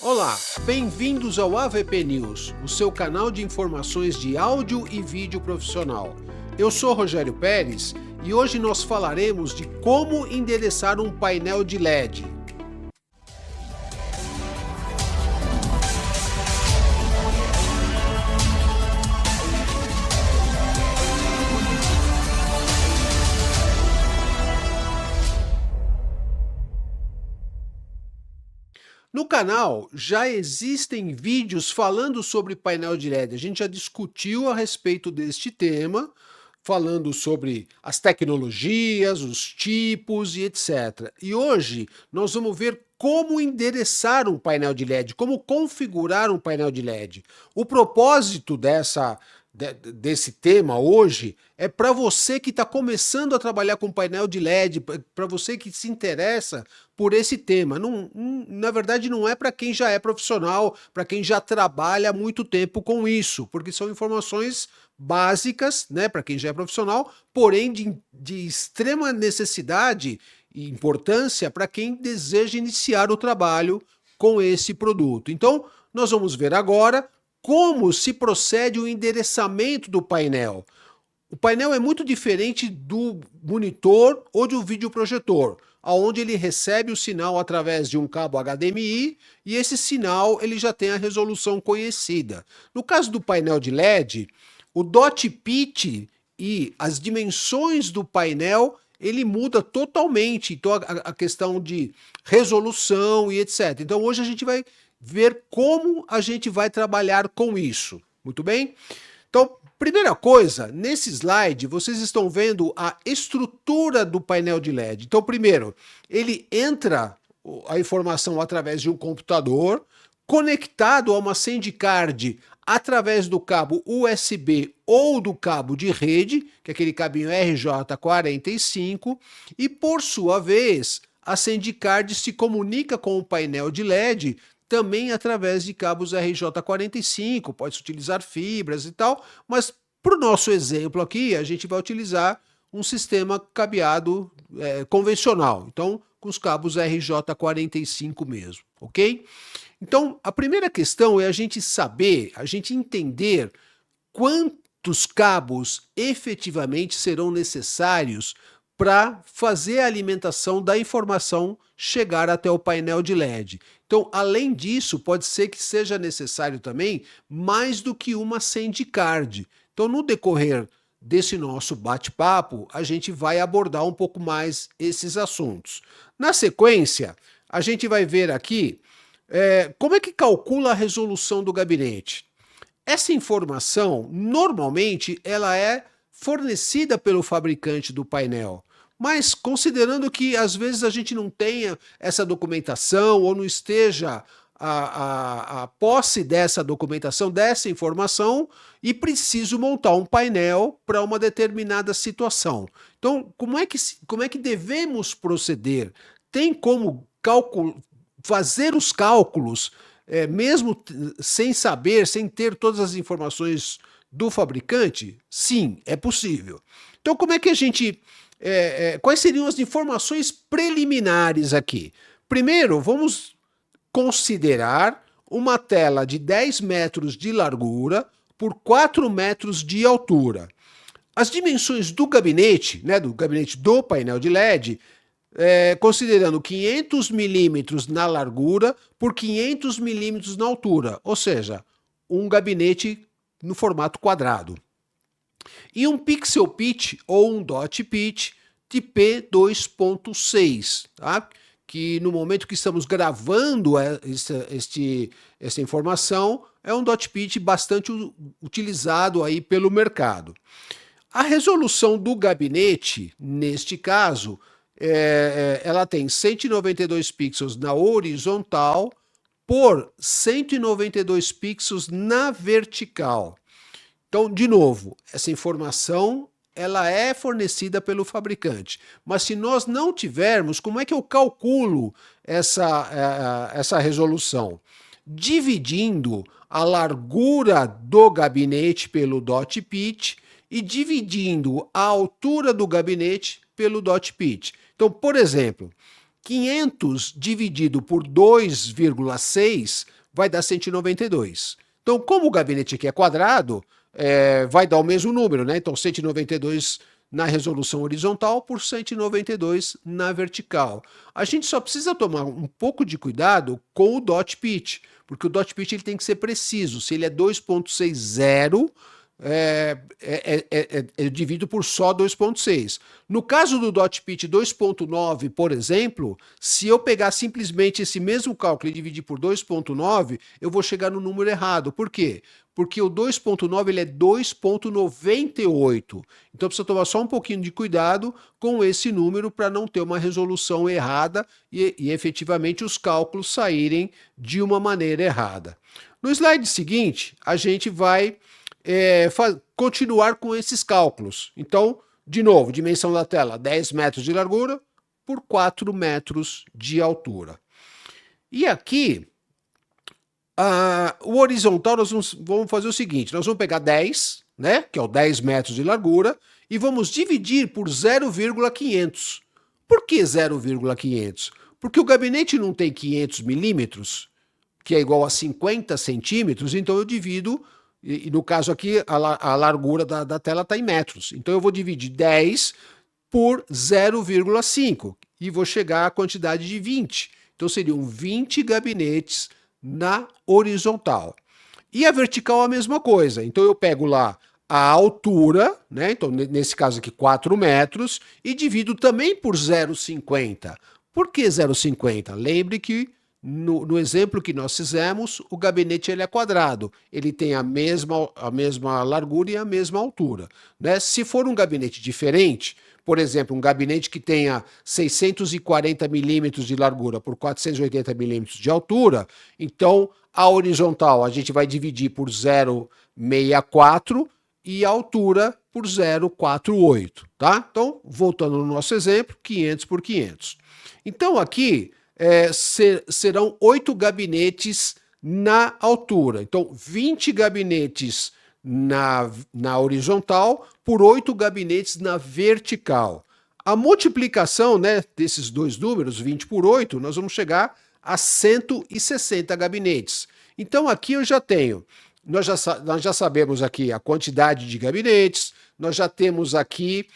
Olá, bem-vindos ao AVP News, o seu canal de informações de áudio e vídeo profissional. Eu sou Rogério Pérez e hoje nós falaremos de como endereçar um painel de LED. No canal já existem vídeos falando sobre painel de LED. A gente já discutiu a respeito deste tema, falando sobre as tecnologias, os tipos e etc. E hoje nós vamos ver como endereçar um painel de LED, como configurar um painel de LED. O propósito desse tema hoje é para você que está começando a trabalhar com painel de LED, para você que se interessa por esse tema. Na verdade, não é para quem já é profissional, para quem já trabalha há muito tempo com isso, porque são informações básicas, né, para quem já é profissional, porém de extrema necessidade e importância para quem deseja iniciar o trabalho com esse produto. Então, nós vamos ver agora como se procede o endereçamento do painel. O painel é muito diferente do monitor ou do videoprojetor, onde ele recebe o sinal através de um cabo HDMI e esse sinal ele já tem a resolução conhecida. No caso do painel de LED, o dot pitch e as dimensões do painel ele muda totalmente, então a questão de resolução e etc. Então hoje a gente vai ver como a gente vai trabalhar com isso. Muito bem? Então, primeira coisa, nesse slide vocês estão vendo a estrutura do painel de LED. Então, primeiro, ele entra a informação através de um computador, conectado a uma SandCard através do cabo USB ou do cabo de rede, que é aquele cabinho RJ45, e por sua vez, a SandCard se comunica com o painel de LED também através de cabos RJ45, pode-se utilizar fibras e tal, mas para o nosso exemplo aqui, a gente vai utilizar um sistema cabeado convencional, então com os cabos RJ45 mesmo, ok? Então, a primeira questão é a gente saber, a gente entender quantos cabos efetivamente serão necessários para fazer a alimentação da informação chegar até o painel de LED. Então, além disso, pode ser que seja necessário também mais do que uma SandCard. Então, no decorrer desse nosso bate-papo, a gente vai abordar um pouco mais esses assuntos. Na sequência, a gente vai ver aqui como é que calcula a resolução do gabinete. Essa informação, normalmente, ela é fornecida pelo fabricante do painel. Mas considerando que às vezes a gente não tenha essa documentação ou não esteja a posse dessa documentação, dessa informação, e preciso montar um painel para uma determinada situação. Então, como é que devemos proceder? Tem como fazer os cálculos, mesmo sem saber, sem ter todas as informações do fabricante? Sim, é possível. Então, como é que a gente... quais seriam as informações preliminares aqui? Primeiro, vamos considerar uma tela de 10 metros de largura por 4 metros de altura. As dimensões do gabinete do painel de LED, considerando 500 milímetros na largura por 500 milímetros na altura, ou seja, um gabinete no formato quadrado. E um pixel pitch ou um dot pitch de P2.6, tá? Que no momento que estamos gravando essa informação, é um dot pitch bastante utilizado aí pelo mercado. A resolução do gabinete, neste caso, ela tem 192 pixels na horizontal por 192 pixels na vertical. Então, de novo, essa informação ela é fornecida pelo fabricante. Mas se nós não tivermos, como é que eu calculo essa resolução? Dividindo a largura do gabinete pelo dot pitch e dividindo a altura do gabinete pelo dot pitch. Então, por exemplo, 500 dividido por 2,6 vai dar 192. Então, como o gabinete aqui é quadrado, vai dar o mesmo número, né? Então, 192 na resolução horizontal por 192 na vertical. A gente só precisa tomar um pouco de cuidado com o dot pitch, porque o dot pitch ele tem que ser preciso. Se ele é 2.60, eu divido por só 2.6. No caso do dot pitch 2.9, por exemplo, se eu pegar simplesmente esse mesmo cálculo e dividir por 2.9, eu vou chegar no número errado. Por quê? Porque o 2.9 ele é 2.98. Então precisa tomar só um pouquinho de cuidado com esse número para não ter uma resolução errada e efetivamente os cálculos saírem de uma maneira errada. No slide seguinte, a gente vai continuar com esses cálculos. Então, de novo, dimensão da tela, 10 metros de largura por 4 metros de altura. E aqui, o horizontal, nós vamos fazer o seguinte, nós vamos pegar 10, né, que é o 10 metros de largura, e vamos dividir por 0,500. Por que 0,500? Porque o gabinete não tem 500 milímetros, que é igual a 50 centímetros, então eu divido. E no caso aqui, a largura da tela está em metros. Então eu vou dividir 10 por 0,5 e vou chegar à quantidade de 20. Então seriam 20 gabinetes na horizontal. E a vertical a mesma coisa. Então eu pego lá a altura, né? Então nesse caso aqui 4 metros, e divido também por 0,50. Por que 0,50? Lembre que no exemplo que nós fizemos, o gabinete ele é quadrado, ele tem a mesma largura e a mesma altura, né? Se for um gabinete diferente, por exemplo, um gabinete que tenha 640 milímetros de largura por 480 milímetros de altura, então a horizontal a gente vai dividir por 0,64 e a altura por 0,48, tá? Então, voltando no nosso exemplo, 500 por 500. Então aqui serão 8 gabinetes na altura. Então, 20 gabinetes na horizontal por 8 gabinetes na vertical. A multiplicação, né, desses dois números, 20 por 8, nós vamos chegar a 160 gabinetes. Então, aqui eu já tenho, nós já sabemos aqui a quantidade de gabinetes, nós já temos aqui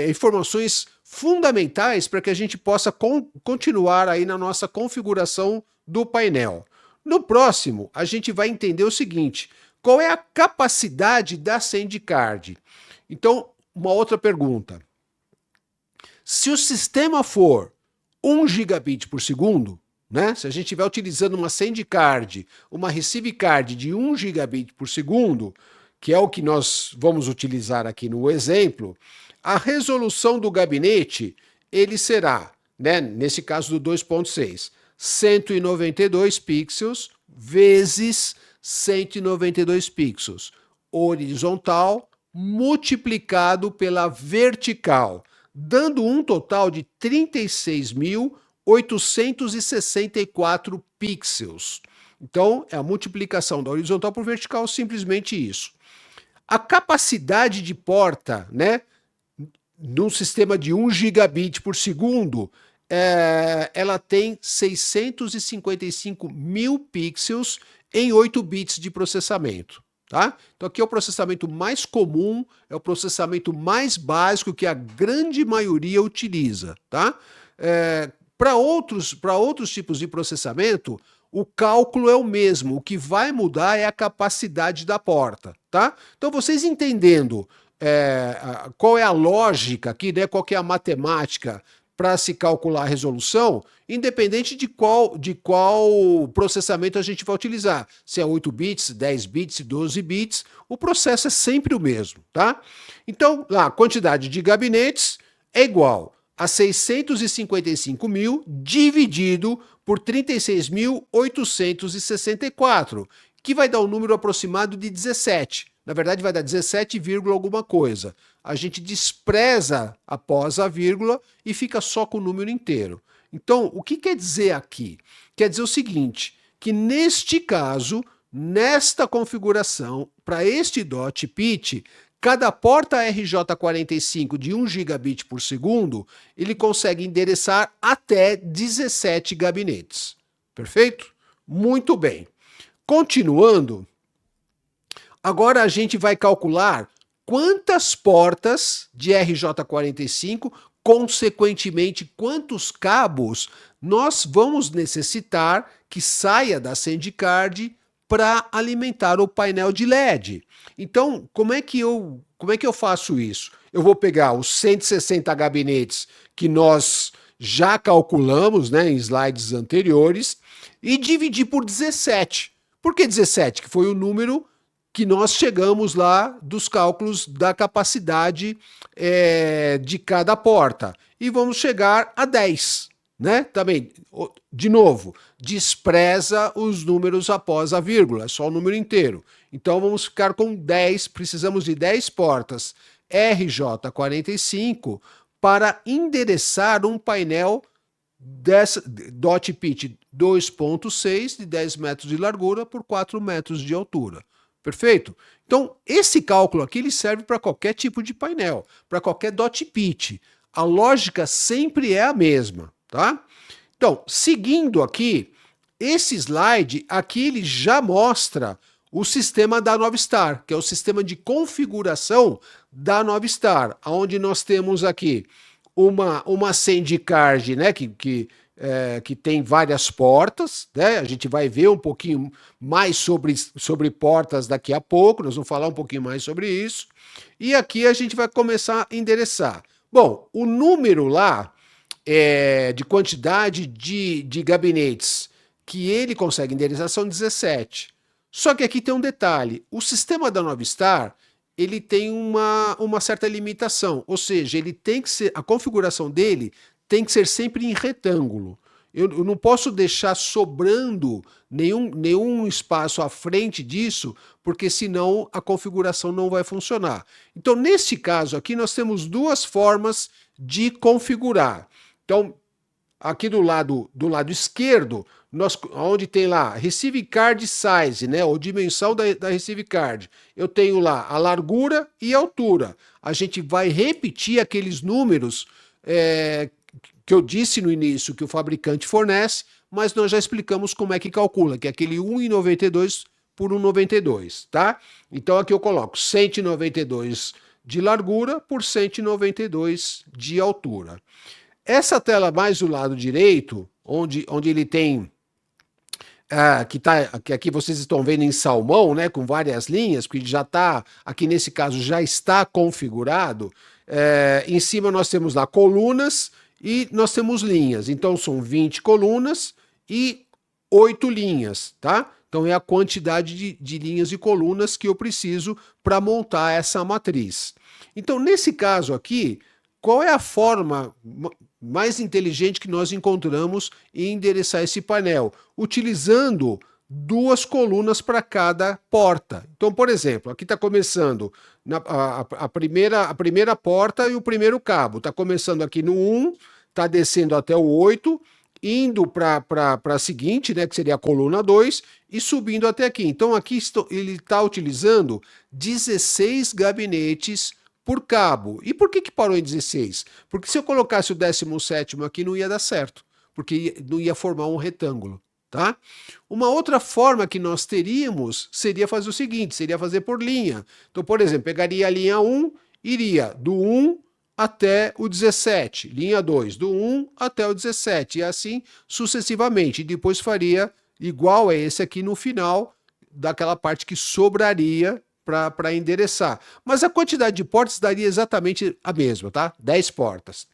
informações fundamentais para que a gente possa continuar aí na nossa configuração do painel. No próximo, a gente vai entender o seguinte, qual é a capacidade da SandCard? Então, uma outra pergunta. Se o sistema for 1 gigabit por segundo, né? Se a gente estiver utilizando uma SandCard, uma Receive Card de 1 gigabit por segundo, que é o que nós vamos utilizar aqui no exemplo, a resolução do gabinete, ele será, né, nesse caso do 2.6, 192 pixels vezes 192 pixels, horizontal multiplicado pela vertical, dando um total de 36.864 pixels. Então, é a multiplicação da horizontal por vertical, simplesmente isso. A capacidade de porta, né, num sistema de 1 gigabit por segundo, ela tem 655 mil pixels em 8 bits de processamento. Tá? Então aqui é o processamento mais comum, é o processamento mais básico que a grande maioria utiliza. Tá? Para outros tipos de processamento, o cálculo é o mesmo, o que vai mudar é a capacidade da porta. Tá? Então vocês entendendo qual é a lógica aqui, né? Qual que é a matemática para se calcular a resolução, independente de qual processamento a gente vai utilizar. Se é 8 bits, 10 bits, 12 bits, o processo é sempre o mesmo, tá? Então, lá, a quantidade de gabinetes é igual a 655 mil dividido por 36.864, que vai dar um número aproximado de 17. Na verdade, vai dar 17, alguma coisa. A gente despreza após a vírgula e fica só com o número inteiro. Então, o que quer dizer aqui? Quer dizer o seguinte, que neste caso, nesta configuração, para este dot pitch, cada porta RJ45 de 1 gigabit por segundo, ele consegue endereçar até 17 gabinetes. Perfeito? Muito bem. Continuando, agora a gente vai calcular quantas portas de RJ45, consequentemente, quantos cabos nós vamos necessitar que saia da Sandcard para alimentar o painel de LED. Então, como é que eu faço isso? Eu vou pegar os 160 gabinetes que nós já calculamos, né, em slides anteriores e dividir por 17. Por que 17? Que foi o número que nós chegamos lá dos cálculos da capacidade de cada porta. E vamos chegar a 10. Né? Também, de novo, despreza os números após a vírgula, é só o número inteiro. Então vamos ficar com 10, precisamos de 10 portas RJ45 para endereçar um painel dot pitch 2.6 de 10 metros de largura por 4 metros de altura. Perfeito? Então, esse cálculo aqui ele serve para qualquer tipo de painel, para qualquer dot pitch. A lógica sempre é a mesma, tá? Então, seguindo aqui, esse slide aqui ele já mostra o sistema da Novistar, que é o sistema de configuração da Novistar, onde nós temos aqui uma Sandcard, né, que tem várias portas, né? A gente vai ver um pouquinho mais sobre portas daqui a pouco, nós vamos falar um pouquinho mais sobre isso. E aqui a gente vai começar a endereçar. Bom, o número lá de quantidade de gabinetes que ele consegue endereçar são 17. Só que aqui tem um detalhe, o sistema da Novistar, ele tem uma certa limitação, ou seja, ele tem que ser, a configuração dele tem que ser sempre em retângulo. Eu não posso deixar sobrando nenhum espaço à frente disso, porque senão a configuração não vai funcionar. Então, nesse caso aqui, nós temos duas formas de configurar. Então, aqui do lado esquerdo, onde tem lá Receive Card Size, né, ou dimensão da Receive Card, eu tenho lá a largura e a altura. A gente vai repetir aqueles números que eu disse no início que o fabricante fornece, mas nós já explicamos como é que calcula, que é aquele 1,92 por 1,92, tá? Então aqui eu coloco 192 de largura por 192 de altura. Essa tela mais do lado direito, onde ele tem, que aqui vocês estão vendo em salmão, né, com várias linhas, porque já está, aqui nesse caso já está configurado, em cima nós temos lá colunas e nós temos linhas, então são 20 colunas e 8 linhas, tá? Então é a quantidade de linhas e colunas que eu preciso para montar essa matriz. Então nesse caso aqui, qual é a forma mais inteligente que nós encontramos em endereçar esse painel? Utilizando duas colunas para cada porta. Então, por exemplo, aqui está começando a primeira porta e o primeiro cabo. Está começando aqui no 1, está descendo até o 8, indo para a seguinte, né, que seria a coluna 2, e subindo até aqui. Então, aqui ele está utilizando 16 gabinetes por cabo. E por que parou em 16? Porque se eu colocasse o 17º aqui não ia dar certo, porque não ia formar um retângulo, tá? Uma outra forma que nós teríamos seria fazer o seguinte, seria fazer por linha. Então, por exemplo, pegaria a linha 1, iria do 1 até o 17, linha 2, do 1 até o 17, e assim sucessivamente. E depois faria igual a esse aqui no final, daquela parte que sobraria para endereçar. Mas a quantidade de portas daria exatamente a mesma, tá? 10 portas.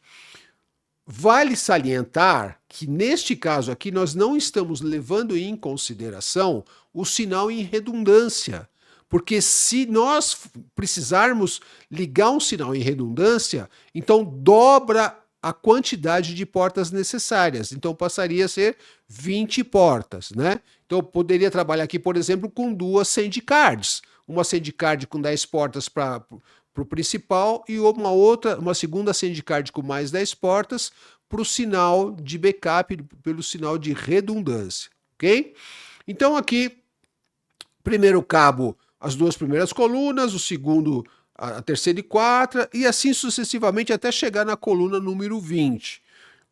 Vale salientar que neste caso aqui nós não estamos levando em consideração o sinal em redundância, porque se nós precisarmos ligar um sinal em redundância, então dobra a quantidade de portas necessárias, então passaria a ser 20 portas, né? Então eu poderia trabalhar aqui, por exemplo, com duas Sandcards, uma Sandcard com 10 portas para o principal e uma segunda Sandcard com mais 10 portas para o sinal de backup, pelo sinal de redundância, ok? Então aqui, primeiro cabo, as duas primeiras colunas, o segundo a terceira e quarta, e assim sucessivamente até chegar na coluna número 20.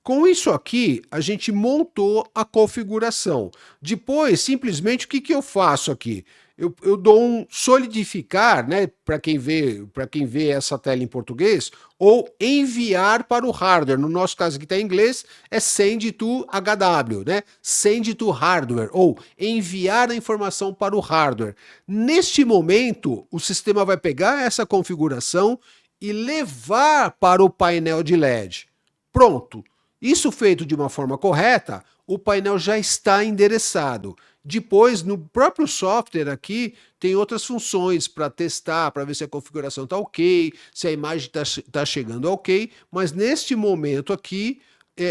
Com isso aqui, a gente montou a configuração. Depois, simplesmente, o que eu faço aqui? Eu dou um solidificar, né, para quem vê essa tela em português, ou enviar para o hardware. No nosso caso aqui está em inglês, é send to HW, né? Send to hardware, ou enviar a informação para o hardware. Neste momento, o sistema vai pegar essa configuração e levar para o painel de LED. Pronto. Isso feito de uma forma correta, o painel já está endereçado. Depois, no próprio software aqui, tem outras funções para testar, para ver se a configuração está ok, se a imagem está chegando ok, mas neste momento aqui,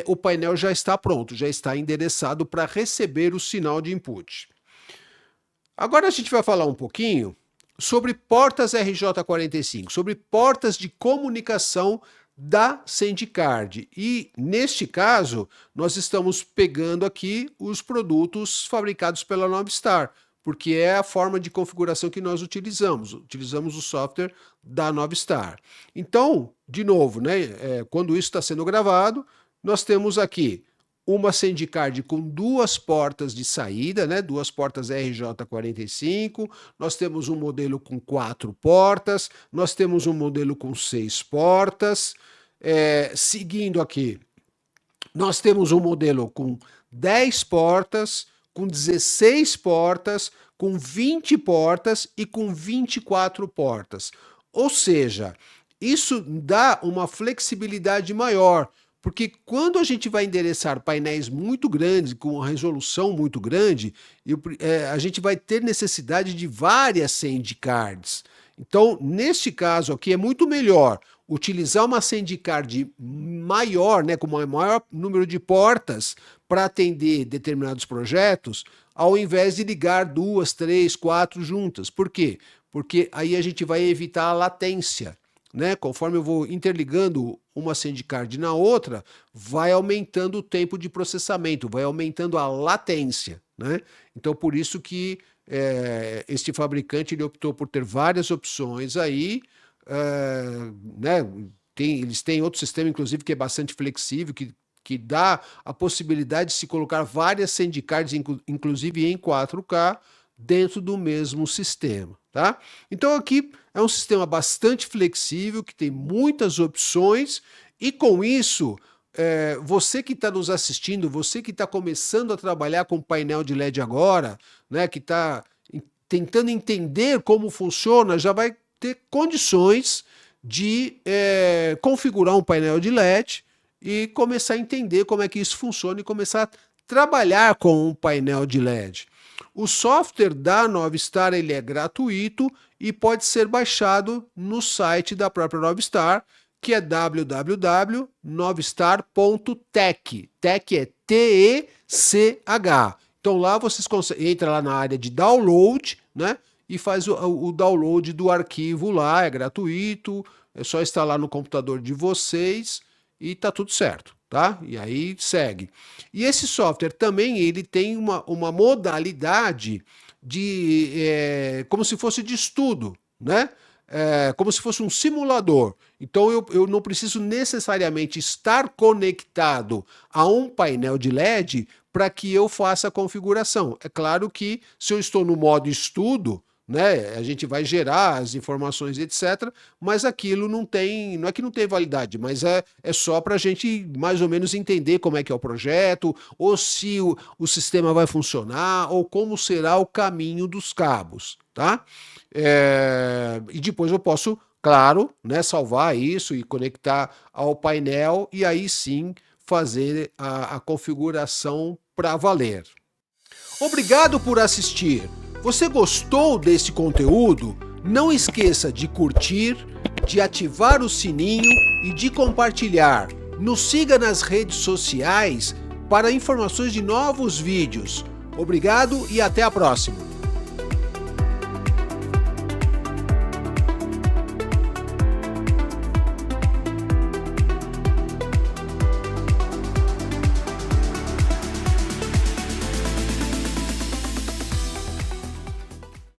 o painel já está pronto, já está endereçado para receber o sinal de input. Agora a gente vai falar um pouquinho sobre portas RJ45, sobre portas de comunicação da SendCard. E, neste caso, nós estamos pegando aqui os produtos fabricados pela Novstar, porque é a forma de configuração que nós utilizamos. Utilizamos o software da Novstar. Então, de novo, né, quando isso está sendo gravado, nós temos aqui uma SendCard com duas portas de saída, né, duas portas RJ45, nós temos um modelo com 4 portas, nós temos um modelo com 6 portas, seguindo aqui, nós temos um modelo com 10 portas, com 16 portas, com 20 portas e com 24 portas. Ou seja, isso dá uma flexibilidade maior, porque quando a gente vai endereçar painéis muito grandes, com uma resolução muito grande, a gente vai ter necessidade de várias SendCards. Então, neste caso aqui, é muito melhor utilizar uma SendCard maior, né, com um maior número de portas, para atender determinados projetos, ao invés de ligar 2, 3, 4 juntas. Por quê? Porque aí a gente vai evitar a latência. Né? Conforme eu vou interligando uma SendCard na outra, vai aumentando o tempo de processamento, vai aumentando a latência. Né? Então, por isso que este fabricante ele optou por ter várias opções aí, né? Eles têm outro sistema, inclusive, que é bastante flexível, que dá a possibilidade de se colocar várias SendCards, inclusive em 4K, dentro do mesmo sistema. Tá? Então aqui é um sistema bastante flexível, que tem muitas opções, e com isso, você que está nos assistindo, você que está começando a trabalhar com painel de LED agora, né, que está tentando entender como funciona, já vai ter condições de configurar um painel de LED e começar a entender como é que isso funciona e começar a trabalhar com um painel de LED. O software da Novstar ele é gratuito e pode ser baixado no site da própria Novstar, que é www.novstar.tech. Tech é T-E-C-H. Então lá vocês entra lá na área de download, né? E faz o download do arquivo lá, é gratuito, é só instalar no computador de vocês e tá tudo certo. Tá? E aí segue. E esse software também ele tem uma modalidade de como se fosse de estudo, né? Como se fosse um simulador. Então eu não preciso necessariamente estar conectado a um painel de LED para que eu faça a configuração. É claro que se eu estou no modo estudo, né, a gente vai gerar as informações, etc., mas aquilo não é que não tem validade, mas é só para a gente mais ou menos entender como é que é o projeto, ou se o sistema vai funcionar, ou como será o caminho dos cabos, tá? E depois eu posso, claro, né, salvar isso e conectar ao painel, e aí sim fazer a configuração para valer. Obrigado por assistir! Você gostou desse conteúdo? Não esqueça de curtir, de ativar o sininho e de compartilhar. Nos siga nas redes sociais para informações de novos vídeos. Obrigado e até a próxima!